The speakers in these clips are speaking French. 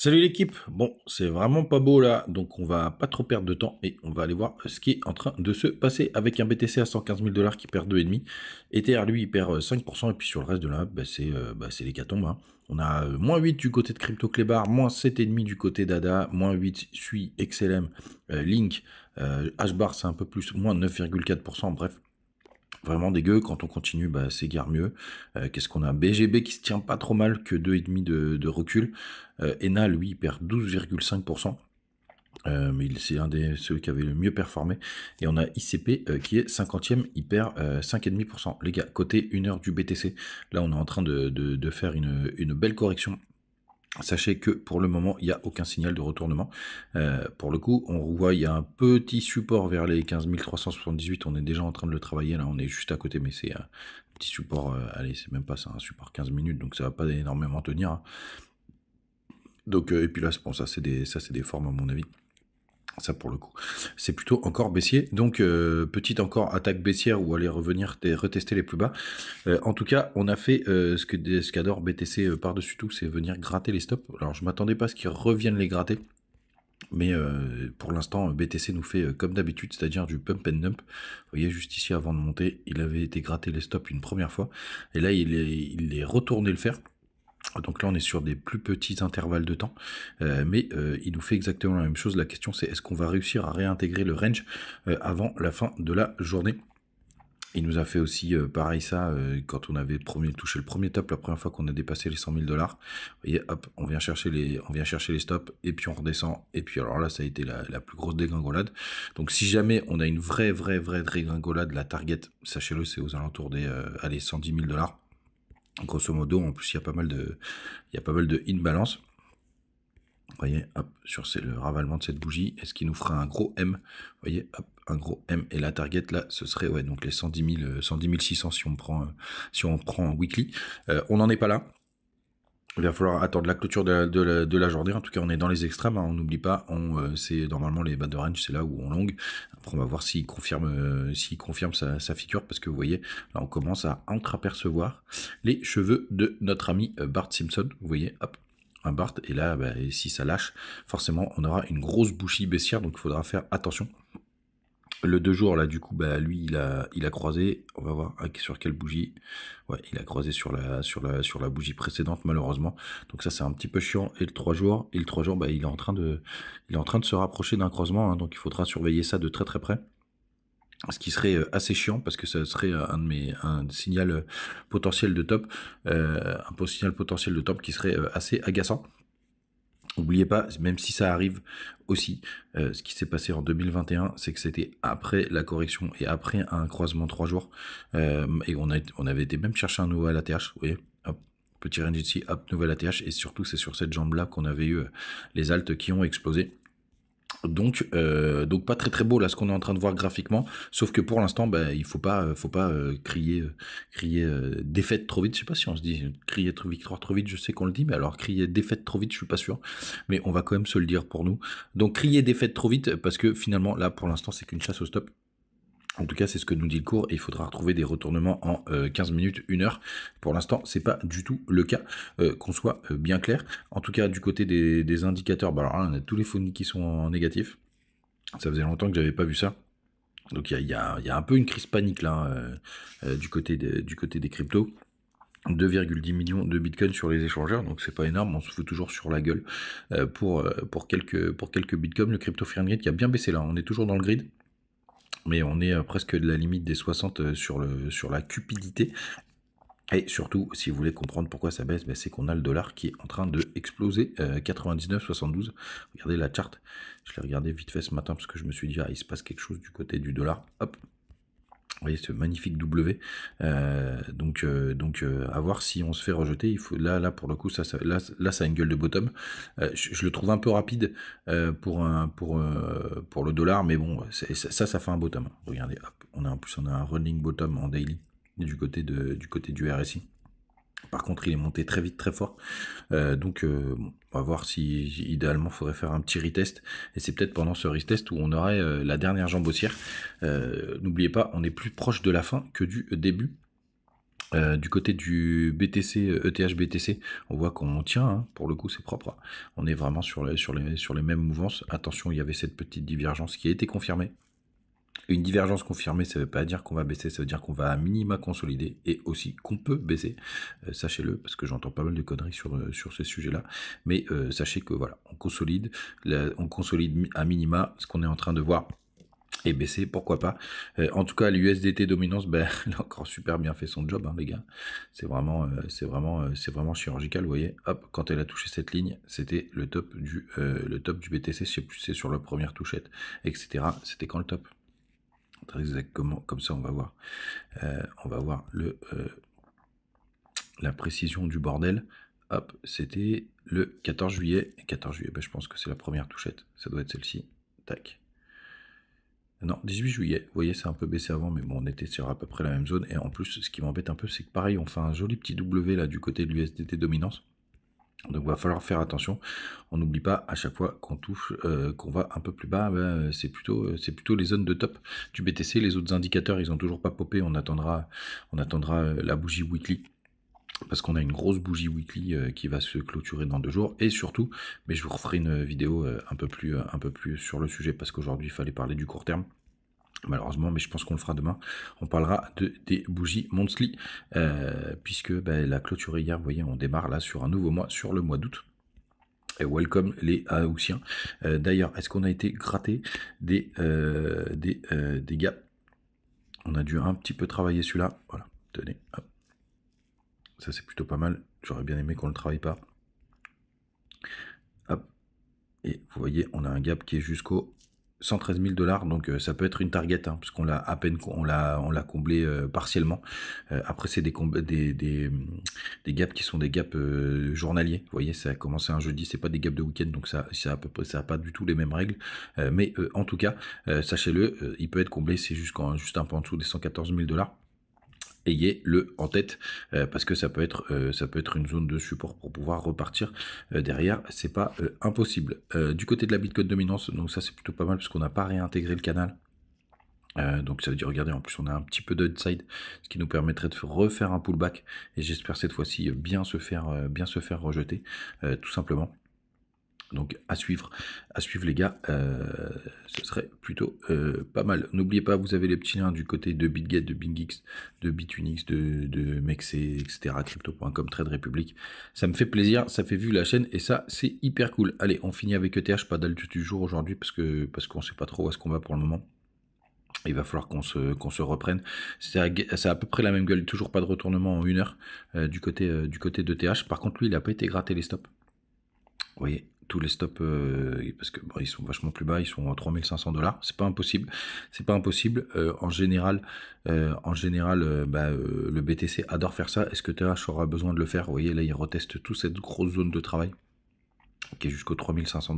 Salut l'équipe. Bon, c'est vraiment pas beau là, donc on va pas trop perdre de temps et on va aller voir ce qui est en train de se passer avec un BTC à 115 000 $ qui perd 2,5. Ether lui il perd 5% et puis sur le reste de la map c'est l'hécatombe, hein. On a -8 du côté de Crypto Clébar, -7,5 du côté d'ADA, -8 suit XLM, Link, HBAR c'est un peu plus, -9,4%, bref. Vraiment dégueu, quand on continue, c'est guère mieux. Qu'est-ce qu'on a? BGB qui se tient pas trop mal, que 2,5 de recul. ENA, lui, il perd 12,5%. Mais c'est un des ceux qui avait le mieux performé. Et on a ICP qui est 50e, il perd 5,5%. Les gars, côté 1 heure du BTC, là on est en train de faire une belle correction. Sachez que pour le moment, il n'y a aucun signal de retournement. Pour le coup, on voit il y a un petit support vers les 15 378. On est déjà en train de le travailler. Là, on est juste à côté, mais c'est un petit support. Allez, c'est même pas ça, un support 15 minutes, donc ça va pas énormément tenir, hein. Donc, et puis là, bon, ça c'est des formes à mon avis. Ça pour le coup, c'est plutôt encore baissier. Donc petite encore attaque baissière ou aller revenir retester les plus bas. En tout cas, on a fait ce qu'adore BTC par-dessus tout, c'est venir gratter les stops. Alors je m'attendais pas à ce qu'ils reviennent les gratter. Mais pour l'instant, BTC nous fait comme d'habitude, c'est-à-dire du pump and dump. Vous voyez, juste ici, avant de monter, il avait été gratté les stops une première fois. Et là, il est retourné le faire. Donc là, on est sur des plus petits intervalles de temps, mais il nous fait exactement la même chose. La question, c'est est-ce qu'on va réussir à réintégrer le range avant la fin de la journée? Il nous a fait aussi pareil ça quand on avait touché le premier top la première fois qu'on a dépassé les 100 000 $. Vous voyez, hop, on vient chercher les stops et puis on redescend. Et puis alors là, ça a été la plus grosse dégringolade. Donc si jamais on a une vraie dégringolade, la target, sachez-le, c'est aux alentours des 110 000 $. Grosso modo, en plus il y a pas mal de in-balance. Vous voyez, hop, sur le ravalement de cette bougie, est-ce qu'il nous fera un gros M? Vous voyez, hop, un gros M, et la target là, ce serait ouais, donc les 110 600 si on prend weekly. On n'en est pas là. Il va falloir attendre la clôture de la journée. En tout cas, on est dans les extrêmes, hein. On n'oublie pas, c'est normalement les bas de range, c'est là où on longue. Après, on va voir s'il confirme sa figure, parce que vous voyez, là, on commence à entreapercevoir les cheveux de notre ami Bart Simpson. Vous voyez, hop, un Bart, et là, si ça lâche, forcément, on aura une grosse bouchie baissière, donc il faudra faire attention. Le 2 jours là, du coup, lui il a croisé, on va voir sur quelle bougie. Ouais, il a croisé sur la bougie précédente, malheureusement. Donc ça c'est un petit peu chiant. Et le 3 jours, il est en train de se rapprocher d'un croisement, hein, donc il faudra surveiller ça de très très près. Ce qui serait assez chiant, parce que ça serait un signal potentiel de top, qui serait assez agaçant. N'oubliez pas, même si ça arrive aussi, ce qui s'est passé en 2021, c'est que c'était après la correction et après un croisement 3 jours. Et on avait été même chercher un nouvel ATH, vous voyez, hop, petit range ici, hop, nouvel ATH. Et surtout, c'est sur cette jambe-là qu'on avait eu les alts qui ont explosé. Donc pas très beau là ce qu'on est en train de voir graphiquement, sauf que pour l'instant il faut pas crier défaite trop vite. Je sais pas si on se dit crier victoire trop vite, je sais qu'on le dit, mais alors crier défaite trop vite, je suis pas sûr, mais on va quand même se le dire pour nous. Donc crier défaite trop vite, parce que finalement là pour l'instant c'est qu'une chasse au stop. En tout cas, c'est ce que nous dit le cours, et il faudra retrouver des retournements en 15 minutes, 1 heure. Pour l'instant, c'est pas du tout le cas, qu'on soit bien clair. En tout cas, du côté des indicateurs, alors là, on a tous les phonies qui sont en négatif. Ça faisait longtemps que j'avais pas vu ça. Donc il y a un peu une crise panique là, du côté des cryptos. 2,10 millions de bitcoins sur les échangeurs, donc c'est pas énorme, on se fout toujours sur la gueule pour quelques bitcoins. Le crypto free grid qui a bien baissé là, on est toujours dans le grid, mais on est presque de la limite des 60 sur la cupidité. Et surtout, si vous voulez comprendre pourquoi ça baisse, c'est qu'on a le dollar qui est en train de exploser, 99,72. Regardez la charte, je l'ai regardé vite fait ce matin parce que je me suis dit, il se passe quelque chose du côté du dollar. Hop, vous voyez ce magnifique W. Donc à voir si on se fait rejeter. Il faut là pour le coup, ça a une gueule de bottom. Je le trouve un peu rapide pour le dollar, mais bon, ça fait un bottom. Regardez, hop, on a un running bottom en daily du côté du RSI. Par contre, il est monté très vite, très fort. On va voir si idéalement faudrait faire un petit retest. Et c'est peut-être pendant ce retest où on aurait la dernière jambe haussière. N'oubliez pas, on est plus proche de la fin que du début. Du côté du BTC, ETH BTC, on voit qu'on tient, hein, pour le coup c'est propre. On est vraiment sur les mêmes mouvances. Attention, il y avait cette petite divergence qui a été confirmée. Une divergence confirmée, ça ne veut pas dire qu'on va baisser, ça veut dire qu'on va à minima consolider et aussi qu'on peut baisser. Sachez-le, parce que j'entends pas mal de conneries sur ce sujet-là. Mais sachez que voilà, on consolide à minima ce qu'on est en train de voir. Et baisser, pourquoi pas. En tout cas, l'USDT dominance, ben, elle a encore super bien fait son job, hein, les gars. C'est vraiment chirurgical, vous voyez. Hop, quand elle a touché cette ligne, c'était le top du BTC, je sais plus, c'est sur la première touchette, etc. C'était quand le top? Très exactement, comme ça, on va voir. On va voir la précision du bordel. Hop, c'était le 14 juillet. 14 juillet, ben, je pense que c'est la première touchette. Ça doit être celle-ci. Tac. Non, 18 juillet, vous voyez, c'est un peu baissé avant, mais bon, on était sur à peu près la même zone. Et en plus, ce qui m'embête un peu, c'est que pareil, on fait un joli petit W là du côté de l'USDT dominance. Donc, va falloir faire attention. On n'oublie pas à chaque fois qu'on touche, qu'on va un peu plus bas, ben, c'est plutôt les zones de top du BTC. Les autres indicateurs, ils ont toujours pas popé. On attendra la bougie weekly. Parce qu'on a une grosse bougie weekly qui va se clôturer dans 2 jours. Et surtout, mais je vous referai une vidéo un peu plus sur le sujet, parce qu'aujourd'hui, il fallait parler du court terme. Malheureusement, mais je pense qu'on le fera demain. On parlera des bougies monthly, puisque la clôture hier, vous voyez, on démarre là sur un nouveau mois, sur le mois d'août. Et welcome les Haussiens. D'ailleurs, est-ce qu'on a été gratté des gaps? On a dû un petit peu travailler celui-là. Voilà, tenez, hop. Ça, c'est plutôt pas mal. J'aurais bien aimé qu'on ne le travaille pas. Hop. Et vous voyez, on a un gap qui est jusqu'au 113 000 $. Donc ça peut être une target, hein, parce qu'on l'a à peine, on l'a comblé partiellement. Après, c'est des gaps qui sont des gaps journaliers. Vous voyez, ça a commencé un jeudi, c'est pas des gaps de week-end, donc ça à peu près, ça a pas du tout les mêmes règles. Mais en tout cas, sachez-le, il peut être comblé, c'est juste un peu en dessous des 114 000 $. Ayez-le en tête, parce que ça peut être une zone de support pour pouvoir repartir derrière, c'est pas impossible. Du côté de la Bitcoin dominance, donc ça c'est plutôt pas mal parce qu'on n'a pas réintégré le canal. Donc ça veut dire, regardez, en plus on a un petit peu d'upside, ce qui nous permettrait de refaire un pullback, et j'espère cette fois-ci bien se faire rejeter, tout simplement. Donc à suivre les gars, ce serait plutôt pas mal. N'oubliez pas, vous avez les petits liens du côté de BitGet, de BingX, de Bitunix, de Mexe, etc. Crypto.com, Trade Republic. Ça me fait plaisir, ça fait vivre la chaîne et ça c'est hyper cool. Allez, on finit avec ETH, pas d'alt du jour aujourd'hui parce qu'on sait pas trop où est-ce qu'on va pour le moment. Il va falloir qu'on se reprenne. C'est à peu près la même gueule, toujours pas de retournement en 1 heure du côté d'ETH. Par contre, lui, il n'a pas été gratté les stops. Vous voyez, tous les stops, parce que bon, ils sont vachement plus bas, ils sont à 3500 $. C'est pas impossible. En général, le BTC adore faire ça. Est-ce que TH aura besoin de le faire? Vous voyez, là, il reteste toute cette grosse zone de travail qui est jusqu'aux 3500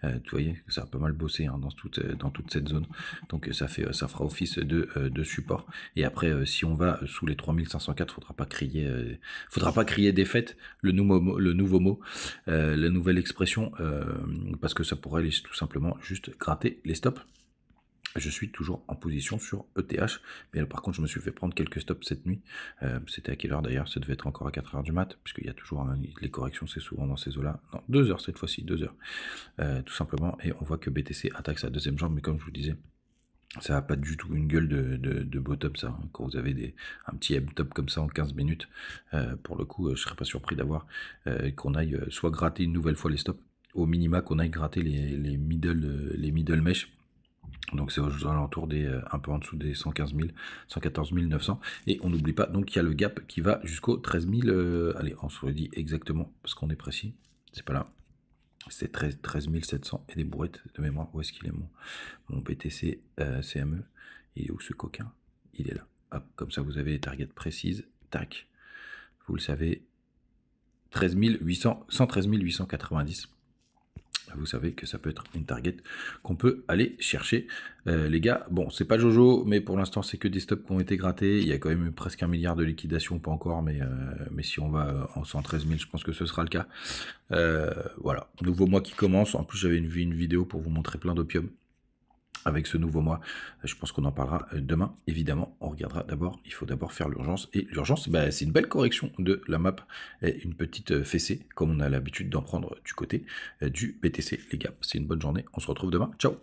$. Tu voyez, ça a pas mal bossé, hein, dans toute cette zone. Donc ça fera office de support. Et après, si on va sous les 3504, faudra pas crier défaite, le nouveau mot, la nouvelle expression, parce que ça pourrait tout simplement juste gratter les stops. Je suis toujours en position sur ETH, mais par contre je me suis fait prendre quelques stops cette nuit. C'était à quelle heure d'ailleurs? Ça devait être encore à 4h du mat, puisqu'il y a toujours les corrections, c'est souvent dans ces eaux-là. Non, 2h cette fois-ci, 2h. Tout simplement, et on voit que BTC attaque sa deuxième jambe, mais comme je vous disais, ça n'a pas du tout une gueule de bottom, ça. Hein. Quand vous avez un petit top comme ça en 15 minutes, pour le coup, je serais pas surpris d'avoir qu'on aille soit gratter une nouvelle fois les stops, au minima qu'on aille gratter les middle mesh. Donc c'est aux alentours un peu en dessous des 115 000, 114 900. Et on n'oublie pas, donc il y a le gap qui va jusqu'au 13 000. Allez, on se le dit exactement, parce qu'on est précis. C'est pas là. C'est 13 700 et des bourrettes de mémoire. Où est-ce qu'il est mon BTC CME? Il est où ce coquin? Il est là. Hop, comme ça vous avez les targets précises. Tac. Vous le savez. 113 890. Vous savez que ça peut être une target qu'on peut aller chercher. Les gars, bon, c'est pas Jojo, mais pour l'instant, c'est que des stops qui ont été grattés. Il y a quand même presque 1 milliard de liquidation, pas encore, mais si on va en 113 000, je pense que ce sera le cas. Voilà, nouveau mois qui commence. En plus, j'avais une vidéo pour vous montrer plein d'opium. avec ce nouveau mois. Je pense qu'on en parlera demain, évidemment. On regardera d'abord, il faut d'abord faire l'urgence. Et l'urgence, bah, c'est une belle correction de la map et une petite fessée, comme on a l'habitude d'en prendre du côté du BTC. Les gars, c'est une bonne journée. On se retrouve demain. Ciao!